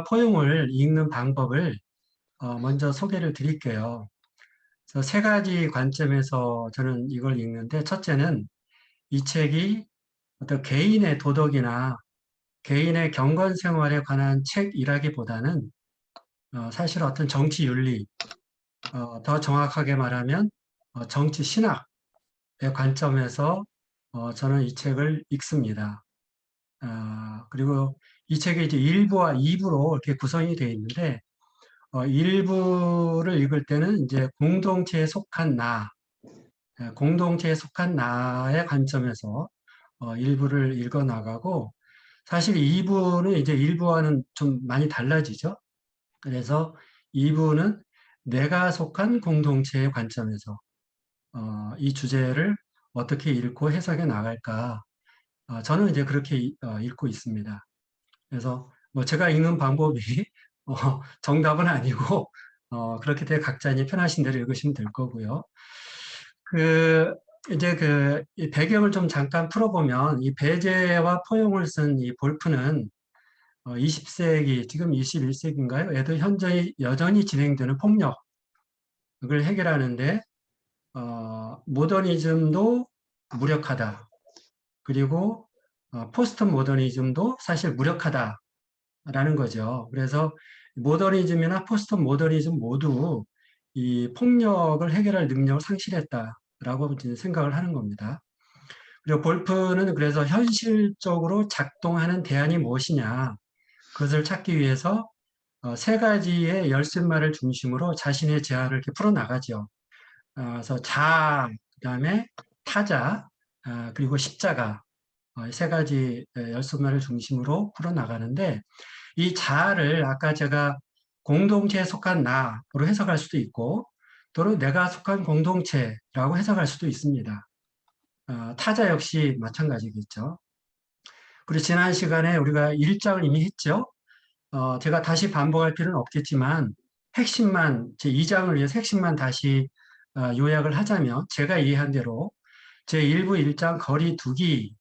포용을 읽는 방법을 먼저 소개를 드릴게요. 그래서 세 가지 관점에서 저는 이걸 읽는데, 첫째는 이 책이 어떤 개인의 도덕이나 개인의 경건 생활에 관한 책이라기보다는 사실 어떤 정치 윤리, 더 정확하게 말하면 정치 신학의 관점에서 저는 이 책을 읽습니다. 그리고 이 책이 이제 1부와 2부로 이렇게 구성이 되어 있는데, 1부를 읽을 때는 이제 공동체에 속한 나의 관점에서 일부를 읽어 나가고, 사실 2부는 이제 1부와는 좀 많이 달라지죠. 그래서 2부는 내가 속한 공동체의 관점에서 이 주제를 어떻게 읽고 해석해 나갈까. 저는 이제 그렇게 읽고 있습니다. 그래서 뭐 제가 읽는 방법이 정답은 아니고 그렇게 돼 각자 이제 편하신 대로 읽으시면 될 거고요. 그 이제 이 배경을 좀 잠깐 풀어보면 이 배제와 포용을 쓴 이 볼프는 20세기 지금 21세기인가요? 애들 현재 여전히 진행되는 폭력을 해결하는데 모더니즘도 무력하다. 그리고 포스트 모더니즘도 사실 무력하다라는 거죠. 그래서 모더니즘이나 포스트 모더니즘 모두 이 폭력을 해결할 능력을 상실했다라고 이제 생각을 하는 겁니다. 그리고 볼프는 그래서 현실적으로 작동하는 대안이 무엇이냐, 그것을 찾기 위해서 세 가지의 열쇠말을 중심으로 자신의 제안을 이렇게 풀어나가죠. 그래서 자, 그다음에 타자, 그리고 십자가, 세 가지 열쇠말을 중심으로 풀어나가는데, 이 자아를 아까 제가 공동체에 속한 나로 해석할 수도 있고, 또는 내가 속한 공동체라고 해석할 수도 있습니다. 타자 역시 마찬가지겠죠. 그리고 지난 시간에 우리가 1장을 이미 했죠. 제가 다시 반복할 필요는 없겠지만, 핵심만, 제 2장을 위해서 핵심만 다시 요약을 하자면, 제가 이해한 대로 제 1부 1장 거리 두기,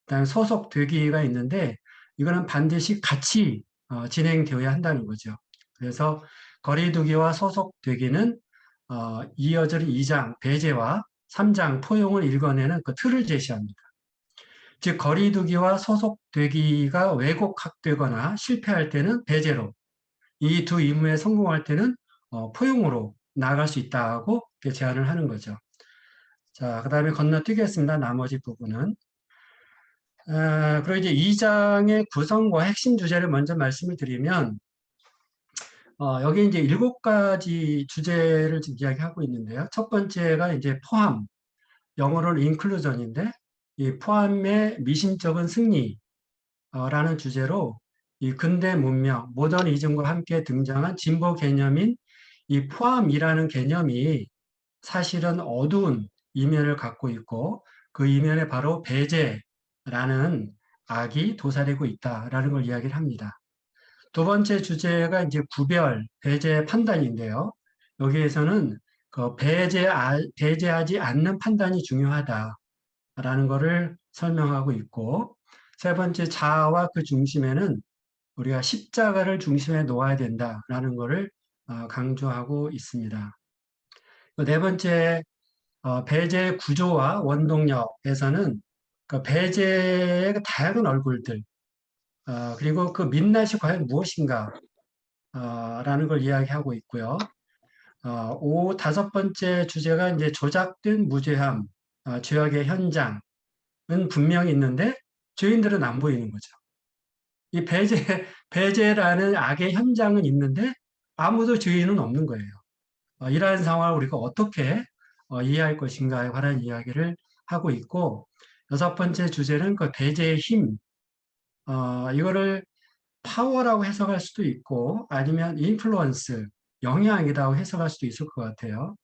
그다음 소속 되기가 있는데, 이거는 반드시 같이 진행되어야 한다는 거죠. 그래서 거리 두기와 소속 되기는 이어질 2장 배제와 3장 포용을 읽어내는 그 틀을 제시합니다. 즉 거리두기와 소속되기가 왜곡되거나 실패할 때는 배제로, 이 두 임무에 성공할 때는 포용으로 나아갈 수 있다고 제안을 하는 거죠. 자, 그 다음에 건너뛰겠습니다. 나머지 부분은. 그리고 이제 2장의 구성과 핵심 주제를 먼저 말씀을 드리면, 여기 이제 7가지 주제를 지금 이야기하고 있는데요. 첫 번째가 이제 포함, 영어로는 inclusion인데, 이 포함의 미심쩍은 승리, 라는 주제로 이 근대 문명, 모더니즘과 함께 등장한 진보 개념인 이 포함이라는 개념이 사실은 어두운 이면을 갖고 있고 그 이면에 바로 배제라는 악이 도사리고 있다라는 걸 이야기를 합니다. 두 번째 주제가 이제 구별, 배제 판단인데요. 여기에서는 그 배제하지 않는 판단이 중요하다라는 것을 설명하고 있고, 세 번째 자아와 그 중심에는 우리가 십자가를 중심에 놓아야 된다라는 것을 강조하고 있습니다. 네 번째 배제 구조와 원동력에서는 그 배제의 그 다양한 얼굴들, 그리고 그 민낯이 과연 무엇인가 라는 걸 이야기하고 있고요. 다섯 번째 주제가 이제 조작된 무죄함, 죄악의 현장은 분명히 있는데 죄인들은 안 보이는 거죠. 이 배제라는 악의 현장은 있는데 아무도 죄인은 없는 거예요. 이러한 상황을 우리가 어떻게 이해할 것인가에 관한 이야기를 하고 있고, 여섯 번째 주제는 그 배제의 힘, 이거를 파워라고 해석할 수도 있고, 아니면 인플루언스, 영향이라고 해석할 수도 있을 것 같아요.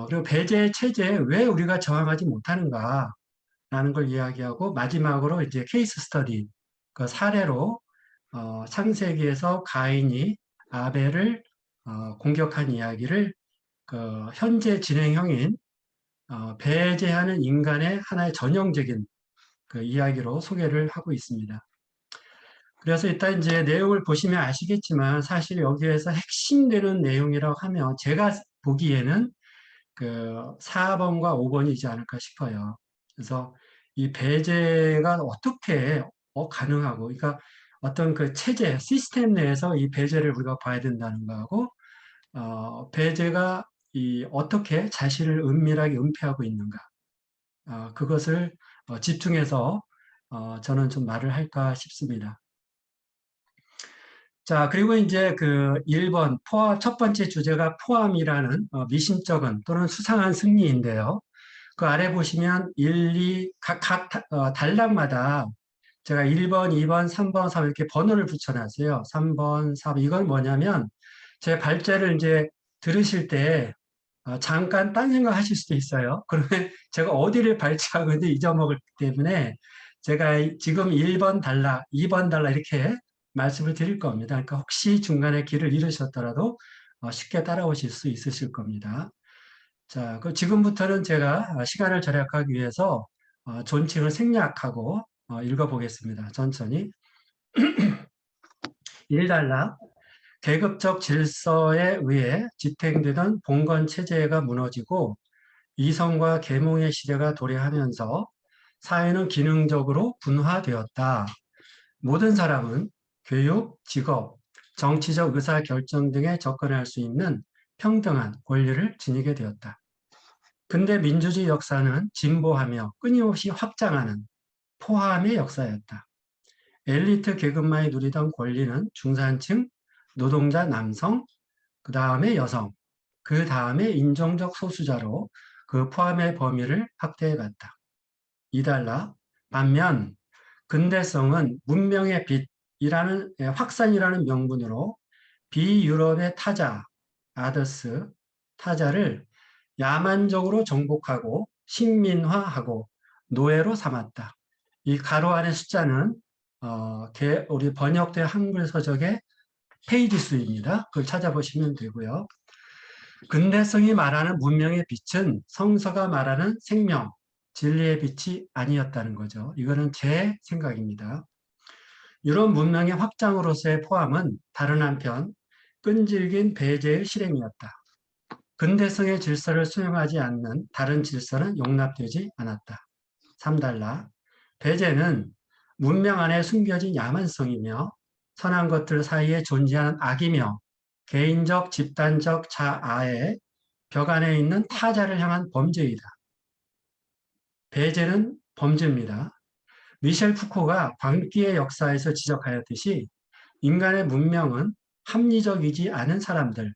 그리고 배제 체제에 왜 우리가 저항하지 못하는가, 라는 걸 이야기하고, 마지막으로 이제 케이스 스터디, 그 사례로 창세기에서 가인이 아벨을 공격한 이야기를 그 현재 진행형인 배제하는 인간의 하나의 전형적인 그 이야기로 소개를 하고 있습니다. 그래서 일단 이제 내용을 보시면 아시겠지만 사실 여기에서 핵심되는 내용이라고 하면 제가 보기에는 그 4번과 5번이지 않을까 싶어요. 그래서 이 배제가 어떻게 가능하고, 그러니까 어떤 그 체제, 시스템 내에서 이 배제를 우리가 봐야 된다는 거하고, 배제가 이 어떻게 자신을 은밀하게 은폐하고 있는가, 그것을 집중해서 저는 좀 말을 할까 싶습니다. 자, 그리고 이제 그 1번 첫 번째 주제가 포함이라는 미심쩍은 또는 수상한 승리인데요. 그 아래 보시면 1, 2, 단락마다 제가 1번, 2번, 3번, 4번 이렇게 번호를 붙여놨어요. 3번, 4번. 이건 뭐냐면 제 발제를 이제 들으실 때 잠깐 딴 생각 하실 수도 있어요. 그러면 제가 어디를 발제하고 있는지 잊어먹을 때문에 제가 지금 1번 달라, 2번 달라 이렇게 말씀을 드릴 겁니다. 그러니까 혹시 중간에 길을 잃으셨더라도 쉽게 따라오실 수 있으실 겁니다. 자, 그 지금부터는 제가 시간을 절약하기 위해서 존칭을 생략하고 읽어보겠습니다. 천천히. 1달러. 계급적 질서에 의해 지탱되던 봉건 체제가 무너지고 이성과 계몽의 시대가 도래하면서 사회는 기능적으로 분화되었다. 모든 사람은 교육, 직업, 정치적 의사 결정 등에 접근할 수 있는 평등한 권리를 지니게 되었다. 근대 민주주의 역사는 진보하며 끊임없이 확장하는 포함의 역사였다. 엘리트 계급만이 누리던 권리는 중산층, 노동자 남성, 그 다음에 여성, 그 다음에 인종적 소수자로 그 포함의 범위를 확대해 갔다. 2달러. 반면 근대성은 문명의 빛이라는 확산이라는 명분으로 비유럽의 타자, 아더스, 타자를 야만적으로 정복하고 식민화하고 노예로 삼았다. 이 가로 안의 숫자는 우리 번역된 한글 서적의 페이지 수입니다. 그걸 찾아보시면 되고요. 근대성이 말하는 문명의 빛은 성서가 말하는 생명, 진리의 빛이 아니었다는 거죠. 이거는 제 생각입니다. 유럽 문명의 확장으로서의 포함은 다른 한편 끈질긴 배제의 실행이었다. 근대성의 질서를 수용하지 않는 다른 질서는 용납되지 않았다. 3달러. 배제는 문명 안에 숨겨진 야만성이며 선한 것들 사이에 존재하는 악이며 개인적, 집단적 자아의 벽 안에 있는 타자를 향한 범죄이다. 배제는 범죄입니다. 미셸 푸코가 광기의 역사에서 지적하였듯이 인간의 문명은 합리적이지 않은 사람들,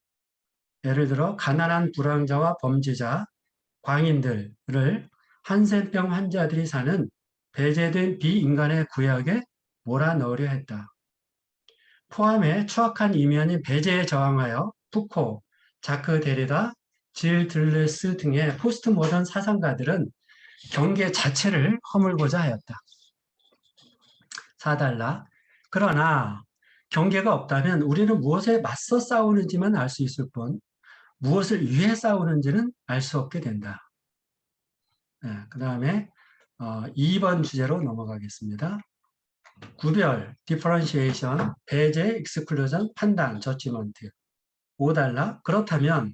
예를 들어 가난한 불황자와 범죄자, 광인들을 한센병 환자들이 사는 배제된 비인간의 구역에 몰아넣으려 했다. 포함의 추악한 이면인 배제에 저항하여 푸코, 자크 데리다, 질 들레스 등의 포스트 모던 사상가들은 경계 자체를 허물고자 하였다. 4달러. 그러나 경계가 없다면 우리는 무엇에 맞서 싸우는지만 알 수 있을 뿐 무엇을 위해 싸우는지는 알 수 없게 된다. 네, 그 다음에 2번 주제로 넘어가겠습니다. 구별, differentiation, 배제, exclusion, 판단, judgment. 5달러. 그렇다면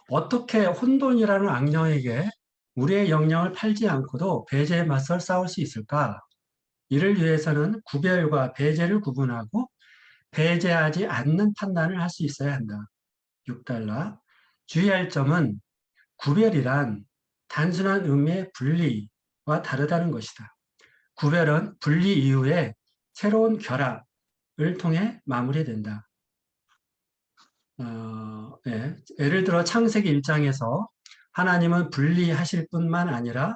어떻게 혼돈이라는 악령에게 우리의 영역을 팔지 않고도 배제에 맞서 싸울 수 있을까? 이를 위해서는 구별과 배제를 구분하고 배제하지 않는 판단을 할 수 있어야 한다. 6달러. 주의할 점은 구별이란 단순한 의미의 분리와 다르다는 것이다. 구별은 분리 이후에 새로운 결합을 통해 마무리된다. 네. 예를 들어 창세기 1장에서 하나님은 분리하실 뿐만 아니라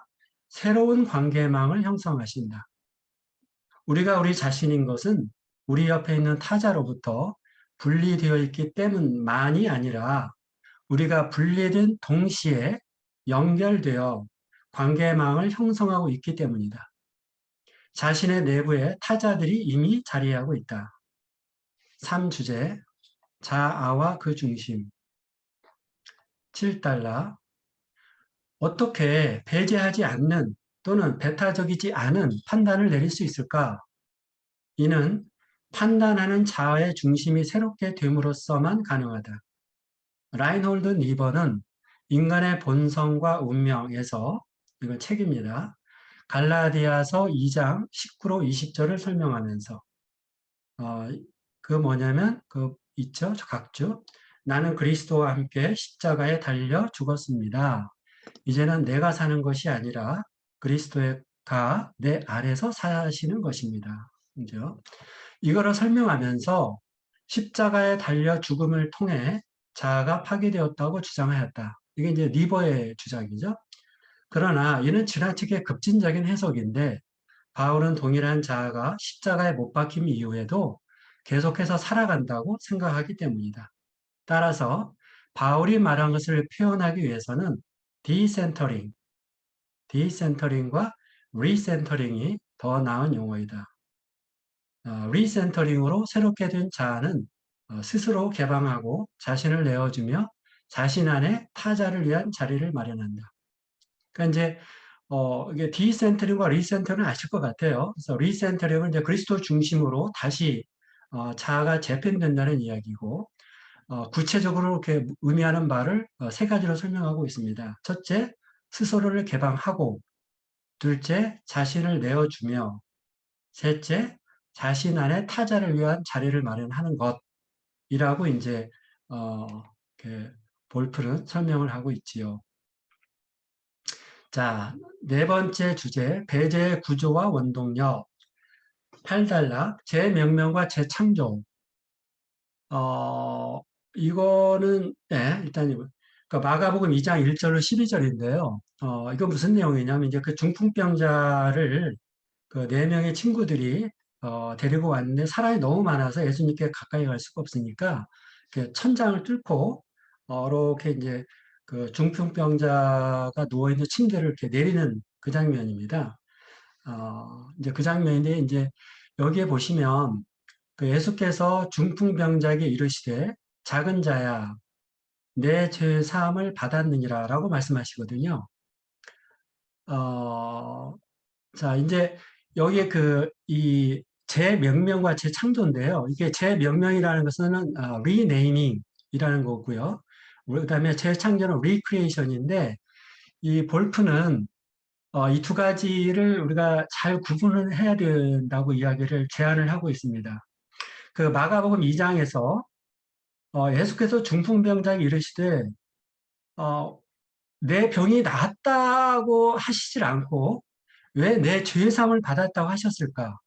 새로운 관계망을 형성하신다. 우리가 우리 자신인 것은 우리 옆에 있는 타자로부터 분리되어 있기 때문만이 아니라 우리가 분리된 동시에 연결되어 관계망을 형성하고 있기 때문이다. 자신의 내부에 타자들이 이미 자리하고 있다. 3주제, 자아와 그 중심. 7달러. 어떻게 배제하지 않는 또는 배타적이지 않은 판단을 내릴 수 있을까? 이는 판단하는 자아의 중심이 새롭게 됨으로써만 가능하다. 라인홀드 니버는 인간의 본성과 운명에서, 이건 책입니다. 갈라디아서 2장 19로 20절을 설명하면서 어, 그 뭐냐면 있죠. 각주. 나는 그리스도와 함께 십자가에 달려 죽었습니다. 이제는 내가 사는 것이 아니라 그리스도가 내 아래서 사시는 것입니다. 그죠? 이거를 설명하면서 십자가에 달려 죽음을 통해 자아가 파괴되었다고 주장하였다. 이게 이제 리버의 주장이죠. 그러나 이는 지나치게 급진적인 해석인데 바울은 동일한 자아가 십자가에 못 박힘 이후에도 계속해서 살아간다고 생각하기 때문이다. 따라서 바울이 말한 것을 표현하기 위해서는 디센터링, 디센터링과 리센터링이 더 나은 용어이다. 리센터링으로 새롭게 된 자아는 스스로 개방하고 자신을 내어주며 자신 안에 타자를 위한 자리를 마련한다. 그러니까 이제 이게 디센터링과 리센터링은 아실 것 같아요. 그래서 리센터링은 이제 그리스도 중심으로 다시 자아가 재편된다는 이야기고, 구체적으로 이렇게 의미하는 말을 세 가지로 설명하고 있습니다. 첫째, 스스로를 개방하고, 둘째, 자신을 내어주며, 셋째, 자신 안에 타자를 위한 자리를 마련하는 것이라고 이제 어, 볼프는 설명을 하고 있지요. 자, 네 번째 주제, 배제의 구조와 원동력, 8단락, 재명명과 재창조. 이거는, 네, 일단, 그러니까 마가복음 2장 1절로 12절인데요. 이거 무슨 내용이냐면, 이제 그 중풍병자를 그 네 명의 친구들이 데리고 왔는데 사람이 너무 많아서 예수님께 가까이 갈 수가 없으니까 그 천장을 뚫고 이렇게 이제 그 중풍병자가 누워 있는 침대를 이렇게 내리는 그 장면입니다. 이제 그 장면인데 이제 여기에 보시면 그 예수께서 중풍병자에게 이르시되 작은 자야 내 죄 사함을 받았느니라라고 말씀하시거든요. 어, 자, 이제 여기에 이 재명명과 재창조인데요. 이게 재명명이라는 것은 리네이밍이라는 거고요. 그다음에 재창조는 리크리에이션인데 이 볼프는 이 두 가지를 우리가 잘 구분을 해야 된다고 이야기를 제안을 하고 있습니다. 그 마가복음 2장에서 예수께서 중풍병자에게 이르시되 어, 내 병이 나았다고 하시질 않고 왜 내 죄 사함을 받았다고 하셨을까?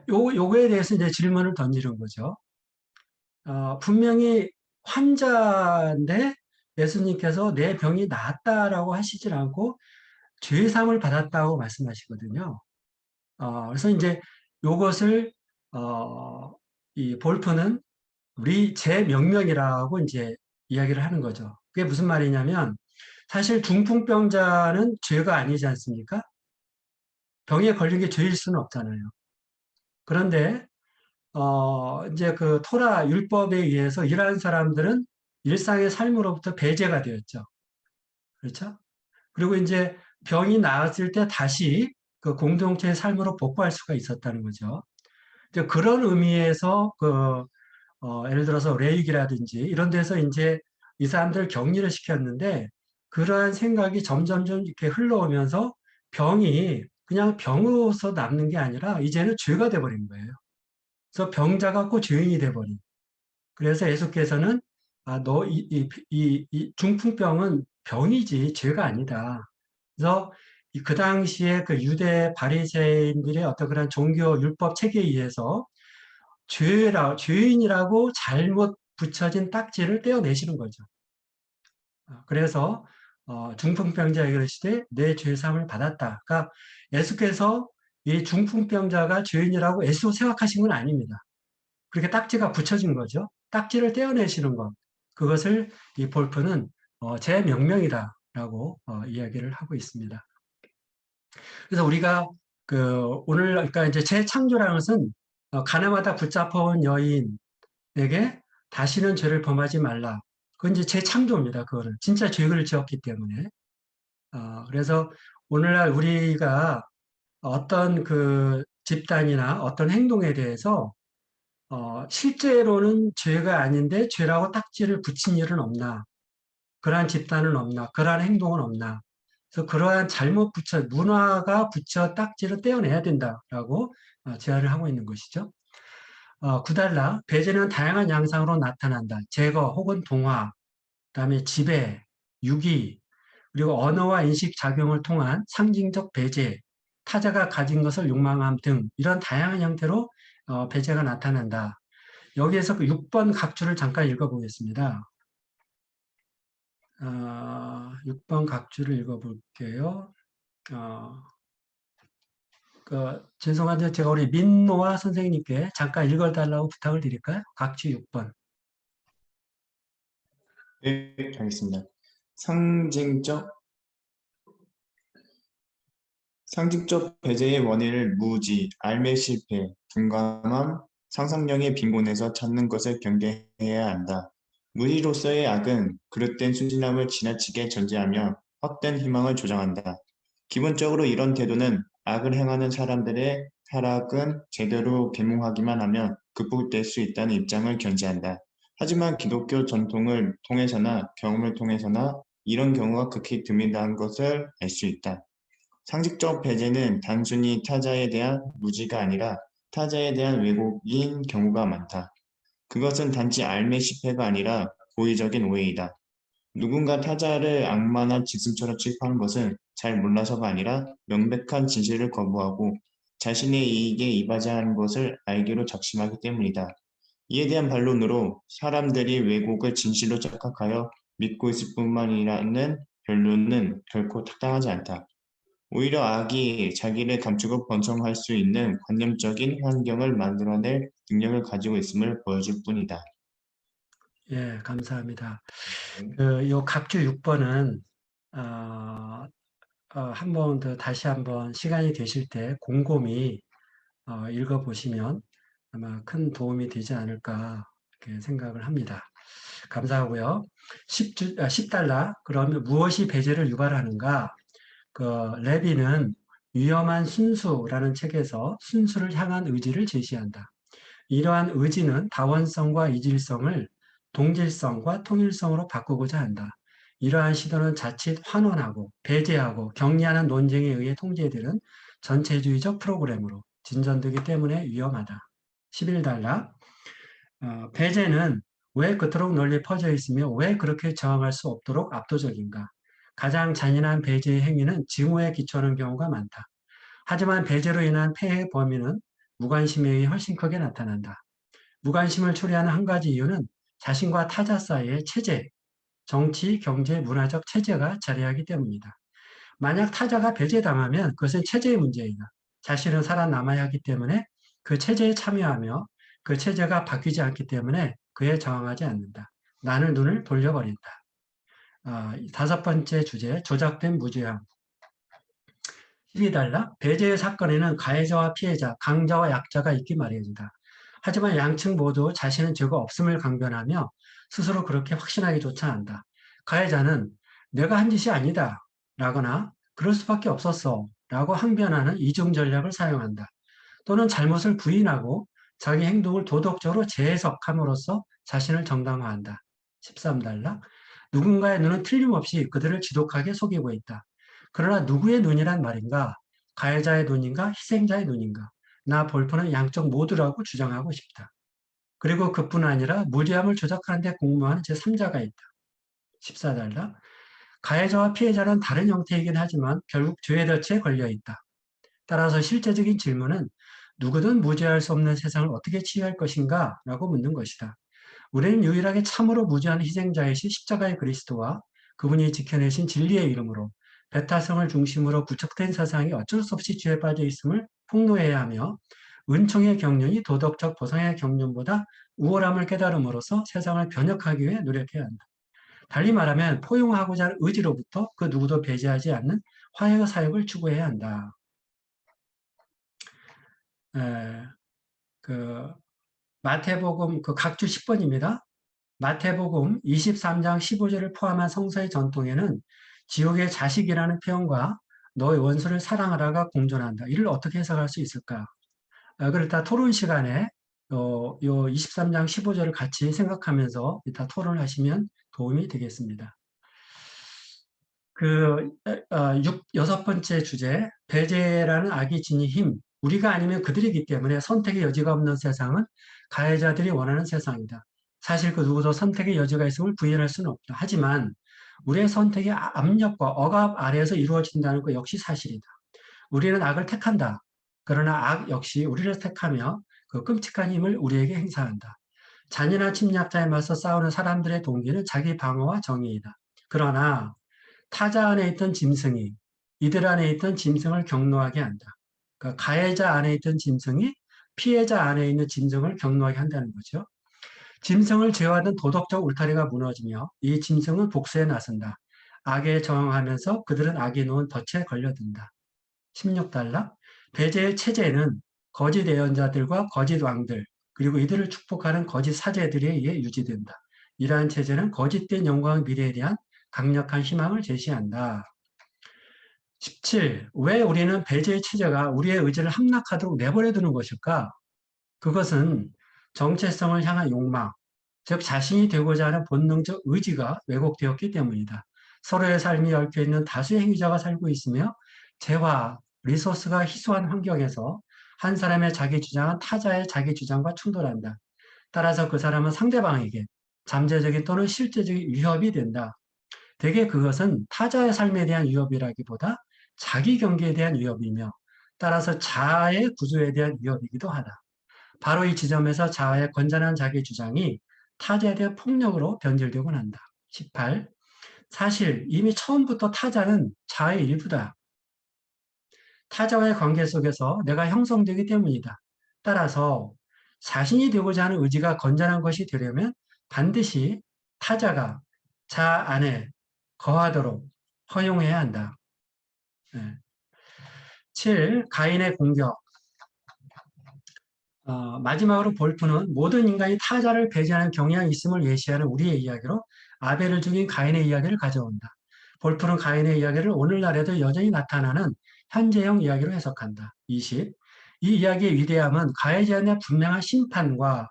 요거에 대해서 이제 질문을 던지는 거죠. 분명히 환자인데 예수님께서 내 병이 나았다라고 하시질 않고 죄사함을 받았다고 말씀하시거든요. 그래서 이제 요것을 이 볼프는 우리 재명명이라고 이제 이야기를 하는 거죠. 그게 무슨 말이냐면 사실 중풍병자는 죄가 아니지 않습니까? 병에 걸린 게 죄일 수는 없잖아요. 그런데 이제 그 토라 율법에 의해서 일하는 사람들은 일상의 삶으로부터 배제가 되었죠. 그렇죠? 그리고 이제 병이 나았을 때 다시 그 공동체의 삶으로 복구할 수가 있었다는 거죠. 이제 그런 의미에서 예를 들어서 레이기라든지 이런 데서 이제 이 사람들 격리를 시켰는데 그러한 생각이 점점점 이렇게 흘러오면서 병이 그냥 병으로서 남는 게 아니라 이제는 죄가 돼버린 거예요. 그래서 병자가 꼭 죄인이 돼버린. 그래서 예수께서는 너 이 중풍병은 병이지 죄가 아니다. 그래서 그 당시에 그 유대 바리새인들의 어떤 그런 종교 율법 체계에 의해서 죄인이라고 잘못 붙여진 딱지를 떼어내시는 거죠. 그래서 중풍병자에게 이르시되 내 죄사함을 받았다. 그러니까 예수께서 이 중풍병자가 죄인이라고 애써 생각하신 건 아닙니다. 그렇게 딱지가 붙여진 거죠. 딱지를 떼어내시는 것. 그것을 이 볼프는 제 명명이다라고 이야기를 하고 있습니다. 그래서 우리가 오늘 그러니까 이제 재창조라는 것은 가나마다 붙잡혀온 여인에게 다시는 죄를 범하지 말라. 그건 이제 재창조입니다. 그거를 진짜 죄를 지었기 때문에. 그래서 오늘날 우리가 어떤 집단이나 어떤 행동에 대해서 실제로는 죄가 아닌데 죄라고 딱지를 붙인 일은 없나? 그러한 집단은 없나? 그러한 행동은 없나? 그래서 그러한 문화가 붙여 딱지를 떼어내야 된다라고 제안을 하고 있는 것이죠. 9달러, 배제는 다양한 양상으로 나타난다. 제거 혹은 동화, 그다음에 지배, 유기, 그리고 언어와 인식 작용을 통한 상징적 배제, 타자가 가진 것을 욕망함 등 이런 다양한 형태로 배제가 나타난다. 여기에서 그 6번 각주를 잠깐 읽어보겠습니다. 6번 각주를 읽어볼게요. 죄송한데 제가 우리 민노아 선생님께 잠깐 읽어달라고 부탁을 드릴까요? 각주 6번. 네, 알겠습니다. 상징적, 상징적 배제의 원인을 무지, 알매 실패, 둔감함, 상상력의 빈곤에서 찾는 것을 경계해야 한다. 무리로서의 악은 그릇된 순진함을 지나치게 전제하며 헛된 희망을 조장한다. 기본적으로 이런 태도는 악을 행하는 사람들의 타락은 제대로 계몽하기만 하면 극복될 수 있다는 입장을 견지한다. 하지만 기독교 전통을 통해서나 경험을 통해서나 이런 경우가 극히 드물다는 것을 알 수 있다. 상식적 배제는 단순히 타자에 대한 무지가 아니라 타자에 대한 왜곡인 경우가 많다. 그것은 단지 알매시패가 아니라 고의적인 오해이다. 누군가 타자를 악마나 짐승처럼 취급하는 것은 잘 몰라서가 아니라 명백한 진실을 거부하고 자신의 이익에 이바지하는 것을 알기로 작심하기 때문이다. 이에 대한 반론으로 사람들이 왜곡을 진실로 착각하여 믿고 있을 뿐만이라는 결론은 결코 타당하지 않다. 오히려 악이 자기를 감추고 번성할 수 있는 관념적인 환경을 만들어낼 능력을 가지고 있음을 보여줄 뿐이다. 예, 감사합니다. 요 각주 6번은 한 번 더 다시 한번 시간이 되실 때 곰곰이 읽어보시면 아마 큰 도움이 되지 않을까 이렇게 생각을 합니다. 감사하고요. 10달러. 그러면 무엇이 배제를 유발하는가? 레비는 위험한 순수라는 책에서 순수를 향한 의지를 제시한다. 이러한 의지는 다원성과 이질성을 동질성과 통일성으로 바꾸고자 한다. 이러한 시도는 자칫 환원하고 배제하고 격리하는 논쟁에 의해 통제되는 전체주의적 프로그램으로 진전되기 때문에 위험하다. 11달러. 배제는 왜 그토록 널리 퍼져 있으며 왜 그렇게 저항할 수 없도록 압도적인가? 가장 잔인한 배제의 행위는 징후에 기초하는 경우가 많다. 하지만 배제로 인한 폐해의 범위는 무관심에 의해 훨씬 크게 나타난다. 무관심을 초래하는 한 가지 이유는 자신과 타자 사이의 체제, 정치, 경제, 문화적 체제가 자리하기 때문이다. 만약 타자가 배제당하면 그것은 체제의 문제이다. 자신은 살아남아야 하기 때문에 그 체제에 참여하며 그 체제가 바뀌지 않기 때문에 그에 저항하지 않는다. 나는 눈을 돌려버린다. 5번째 주제, 조작된 무죄함. 12달러. 배제의 사건에는 가해자와 피해자, 강자와 약자가 있기 마련이다. 하지만 양측 모두 자신은 죄가 없음을 강변하며 스스로 그렇게 확신하기조차 한다. 가해자는 내가 한 짓이 아니다 라거나 그럴 수밖에 없었어 라고 항변하는 이중 전략을 사용한다. 또는 잘못을 부인하고 자기 행동을 도덕적으로 재해석함으로써 자신을 정당화한다. 13달러. 누군가의 눈은 틀림없이 그들을 지독하게 속이고 있다. 그러나 누구의 눈이란 말인가? 가해자의 눈인가? 희생자의 눈인가? 나 볼프는 양쪽 모두라고 주장하고 싶다. 그리고 그뿐 아니라 무리함을 조작하는 데 공모하는 제3자가 있다. 14달러. 가해자와 피해자는 다른 형태이긴 하지만 결국 죄의 덫에 걸려 있다. 따라서 실제적인 질문은 누구든 무죄할 수 없는 세상을 어떻게 치유할 것인가? 라고 묻는 것이다. 우리는 유일하게 참으로 무죄한 희생자이신 십자가의 그리스도와 그분이 지켜내신 진리의 이름으로 배타성을 중심으로 구축된 세상이 어쩔 수 없이 죄에 빠져 있음을 폭로해야 하며 은총의 경륜이 도덕적 보상의 경륜보다 우월함을 깨달음으로써 세상을 변혁하기 위해 노력해야 한다. 달리 말하면 포용하고자 하는 의지로부터 그 누구도 배제하지 않는 화해의 사역을 추구해야 한다. 그 마태복음 그 각주 10번입니다. 마태복음 23장 15절을 포함한 성서의 전통에는 지옥의 자식이라는 표현과 너의 원수를 사랑하라가 공존한다. 이를 어떻게 해석할 수 있을까? 그렇다 토론 시간에 요 23장 15절을 같이 생각하면서 이따 토론을 하시면 도움이 되겠습니다. 여섯 번째 주제, 배제라는 악이 지닌 힘. 우리가 아니면 그들이기 때문에 선택의 여지가 없는 세상은 가해자들이 원하는 세상이다. 사실 그 누구도 선택의 여지가 있음을 부인할 수는 없다. 하지만 우리의 선택이 압력과 억압 아래에서 이루어진다는 것 역시 사실이다. 우리는 악을 택한다. 그러나 악 역시 우리를 택하며 그 끔찍한 힘을 우리에게 행사한다. 잔인한 침략자에 맞서 싸우는 사람들의 동기는 자기 방어와 정의이다. 그러나 타자 안에 있던 짐승이 이들 안에 있던 짐승을 경노하게 한다. 그러니까 가해자 안에 있던 짐승이 피해자 안에 있는 짐승을 경노하게 한다는 거죠. 짐승을 제어하던 도덕적 울타리가 무너지며 이 짐승은 복수에 나선다. 악에 저항하면서 그들은 악이 놓은 덫에 걸려든다. 16달러. 배제의 체제는 거짓 예언자들과 거짓 왕들, 그리고 이들을 축복하는 거짓 사제들에 의해 유지된다. 이러한 체제는 거짓된 영광 미래에 대한 강력한 희망을 제시한다. 17. 왜 우리는 배제의 체제가 우리의 의지를 함락하도록 내버려 두는 것일까? 그것은 정체성을 향한 욕망, 즉 자신이 되고자 하는 본능적 의지가 왜곡되었기 때문이다. 서로의 삶이 얽혀있는 다수의 행위자가 살고 있으며 재화, 리소스가 희소한 환경에서 한 사람의 자기 주장은 타자의 자기 주장과 충돌한다. 따라서 그 사람은 상대방에게 잠재적인 또는 실제적인 위협이 된다. 대개 그것은 타자의 삶에 대한 위협이라기보다 자기 경계에 대한 위협이며 따라서 자아의 구조에 대한 위협이기도 하다. 바로 이 지점에서 자아의 건전한 자기 주장이 타자에 대한 폭력으로 변질되곤 한다. 18. 사실 이미 처음부터 타자는 자아의 일부다. 타자와의 관계 속에서 내가 형성되기 때문이다. 따라서 자신이 되고자 하는 의지가 건전한 것이 되려면 반드시 타자가 자아 안에 거하도록 허용해야 한다. 7. 가인의 공격. 마지막으로 볼프는 모든 인간이 타자를 배제하는 경향이 있음을 예시하는 우리의 이야기로 아벨을 죽인 가인의 이야기를 가져온다. 볼프는 가인의 이야기를 오늘날에도 여전히 나타나는 현재형 이야기로 해석한다. 20. 이 이야기의 위대함은 가해자의 분명한 심판과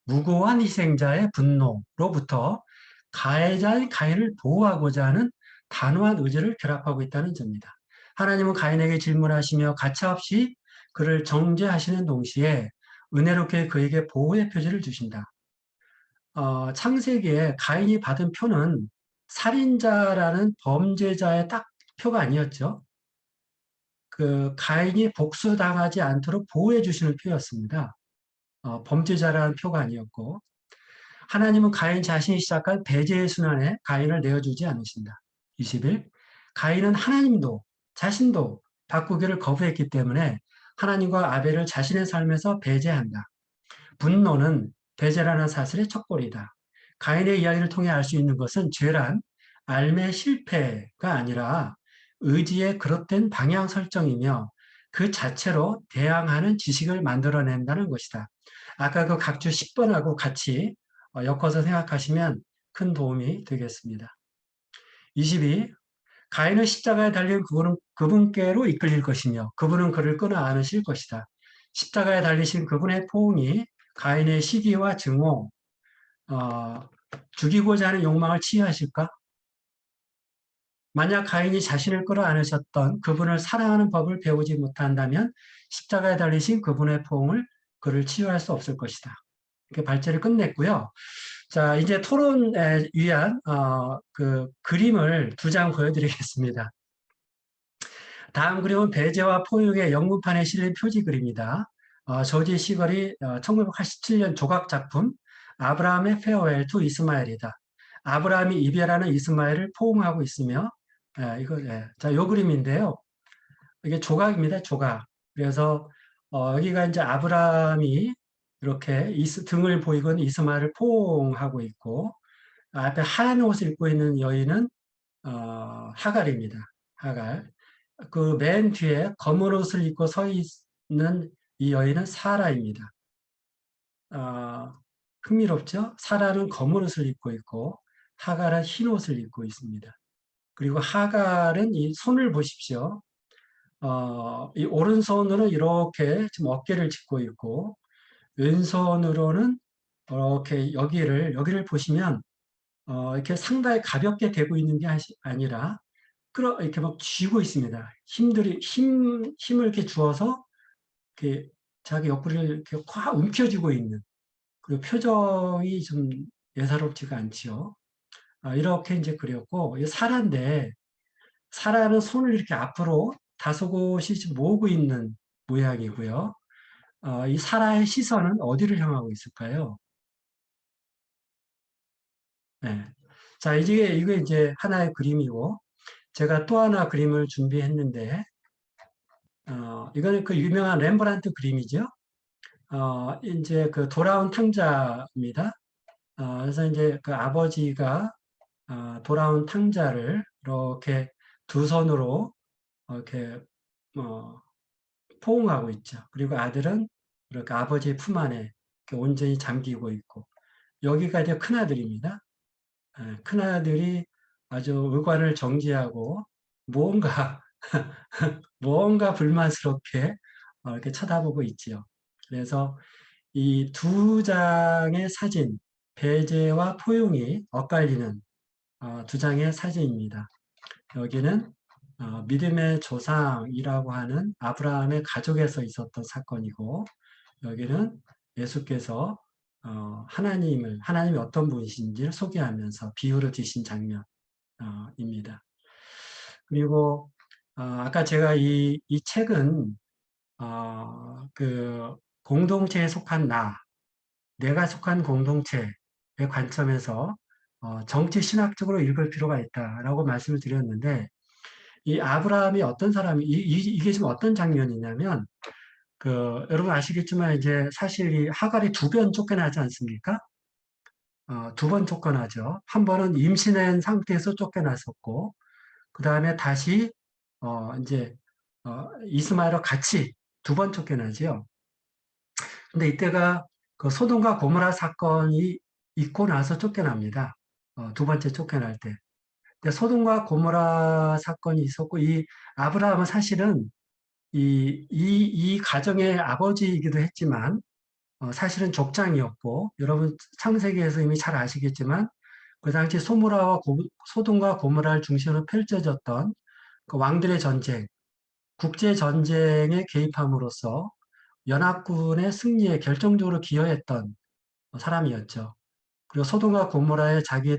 무고한 희생자의 분노로부터 가해자인 가인을 보호하고자 하는 단호한 의지를 결합하고 있다는 점입니다. 하나님은 가인에게 질문하시며 가차없이 그를 정죄하시는 동시에 은혜롭게 그에게 보호의 표지를 주신다. 창세기에 가인이 받은 표는 살인자라는 범죄자의 딱 표가 아니었죠. 그 가인이 복수당하지 않도록 보호해 주시는 표였습니다. 범죄자라는 표가 아니었고 하나님은 가인 자신이 시작한 배제의 순환에 가인을 내어주지 않으신다. 21. 가인은 하나님도 자신도 바꾸기를 거부했기 때문에 하나님과 아벨을 자신의 삶에서 배제한다. 분노는 배제라는 사슬의 척골이다. 가인의 이야기를 통해 알 수 있는 것은 죄란 삶의 실패가 아니라 의지의 그릇된 방향 설정이며 그 자체로 대항하는 지식을 만들어낸다는 것이다. 아까 그 각주 10번하고 같이 엮어서 생각하시면 큰 도움이 되겠습니다. 22. 가인은 십자가에 달린 그분께로 이끌릴 것이며 그분은 그를 끊어 안으실 것이다. 십자가에 달리신 그분의 포옹이 가인의 시기와 증오, 죽이고자 하는 욕망을 치유하실까? 만약 가인이 자신을 끌어안으셨던 그분을 사랑하는 법을 배우지 못한다면 십자가에 달리신 그분의 포옹을 그를 치유할 수 없을 것이다. 이렇게 발제를 끝냈고요. 자, 이제 토론에 위한 그 그림을 두 장 보여드리겠습니다. 다음 그림은 배제와 포용의 영문판에 실린 표지 그림이다. 조지 시걸이 1987년 조각 작품 아브라함의 페어웰 투 이스마엘이다. 아브라함이 이별하는 이스마엘을 포옹하고 있으며 자, 요 그림인데요. 이게 조각입니다. 조각. 그래서 여기가 이제 아브라함이 이렇게 등을 보이고 이스마엘을 포옹하고 있고 앞에 하얀 옷을 입고 있는 여인은 하갈입니다. 하갈. 그 맨 뒤에 검은 옷을 입고 서 있는 이 여인은 사라입니다. 흥미롭죠? 사라는 검은 옷을 입고 있고 하갈은 흰 옷을 입고 있습니다. 그리고 하갈은 이 손을 보십시오. 이 오른손으로 이렇게 지금 어깨를 짚고 있고, 왼손으로는 이렇게 여기를 보시면, 이렇게 상당히 가볍게 되고 있는 게 아니라, 이렇게 막 쥐고 있습니다. 힘을 이렇게 주어서, 이렇게 자기 옆구리를 이렇게 확 움켜쥐고 있는, 그 표정이 좀 예사롭지가 않지요. 이렇게 이제 그렸고, 이 사라인데, 사라는 손을 이렇게 앞으로 다소곳이 좀 모으고 있는 모양이고요. 이 사라의 시선은 어디를 향하고 있을까요? 네. 자, 이게 이제 하나의 그림이고, 제가 또 하나 그림을 준비했는데, 이거는 그 유명한 렘브란트 그림이죠. 이제 그 돌아온 탕자입니다. 그래서 이제 그 아버지가 돌아온 탕자를 이렇게 두 손으로 이렇게 어, 포옹하고 있죠. 그리고 아들은 이렇게 아버지의 품 안에 이렇게 온전히 잠기고 있고, 여기가 이제 큰아들입니다. 큰아들이 아주 의관을 정지하고 무언가 무언가 불만스럽게 이렇게 쳐다보고 있지요. 그래서 이 두 장의 사진, 배제와 포용이 엇갈리는 두 장의 사진입니다. 여기는 믿음의 조상이라고 하는 아브라함의 가족에서 있었던 사건이고, 여기는 예수께서 하나님이 어떤 분이신지를 소개하면서 비유로 드신 장면입니다. 그리고 아까 제가 이 책은 그 공동체에 속한 내가 속한 공동체의 관점에서 정치 신학적으로 읽을 필요가 있다라고 말씀을 드렸는데, 이 아브라함이 어떤 사람이 이게 지금 어떤 장면이냐면, 여러분 아시겠지만 이제 사실 이 하갈이 두 번 쫓겨나지 않습니까? 두 번 쫓겨나죠. 한 번은 임신한 상태에서 쫓겨났었고, 그 다음에 다시 이제 이스마엘과 같이 두 번 쫓겨나지요. 근데 이때가 그 소돔과 고모라 사건이 있고 나서 쫓겨납니다. 두 번째 쫓겨날 때. 근데 소돔과 고모라 사건이 있었고, 이 아브라함은 사실은 이 가정의 아버지이기도 했지만, 사실은 족장이었고, 여러분 창세기에서 이미 잘 아시겠지만, 그 당시 소돔과 고모라를 중심으로 펼쳐졌던 그 왕들의 전쟁, 국제 전쟁에 개입함으로써 연합군의 승리에 결정적으로 기여했던 사람이었죠. 그리고 소돔과 고모라에 자기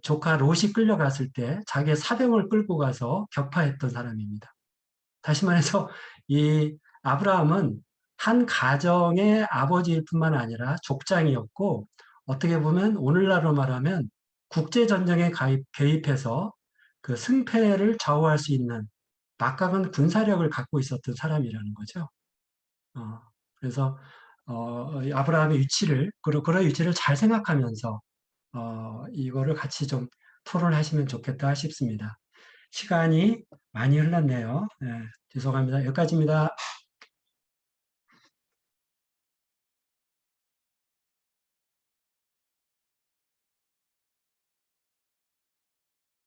조카 롯이 끌려갔을 때 자기의 사병을 끌고 가서 격파했던 사람입니다. 다시 말해서 이 아브라함은 한 가정의 아버지일 뿐만 아니라 족장이었고, 어떻게 보면 오늘날로 말하면 국제전쟁에 개입해서 그 승패를 좌우할 수 있는 막강한 군사력을 갖고 있었던 사람이라는 거죠. 그래서 아브라함의 위치를, 그런 위치를 잘 생각하면서 이거를 같이 좀 토론하시면 좋겠다 싶습니다. 시간이 많이 흘렀네요. 네, 죄송합니다. 여기까지입니다.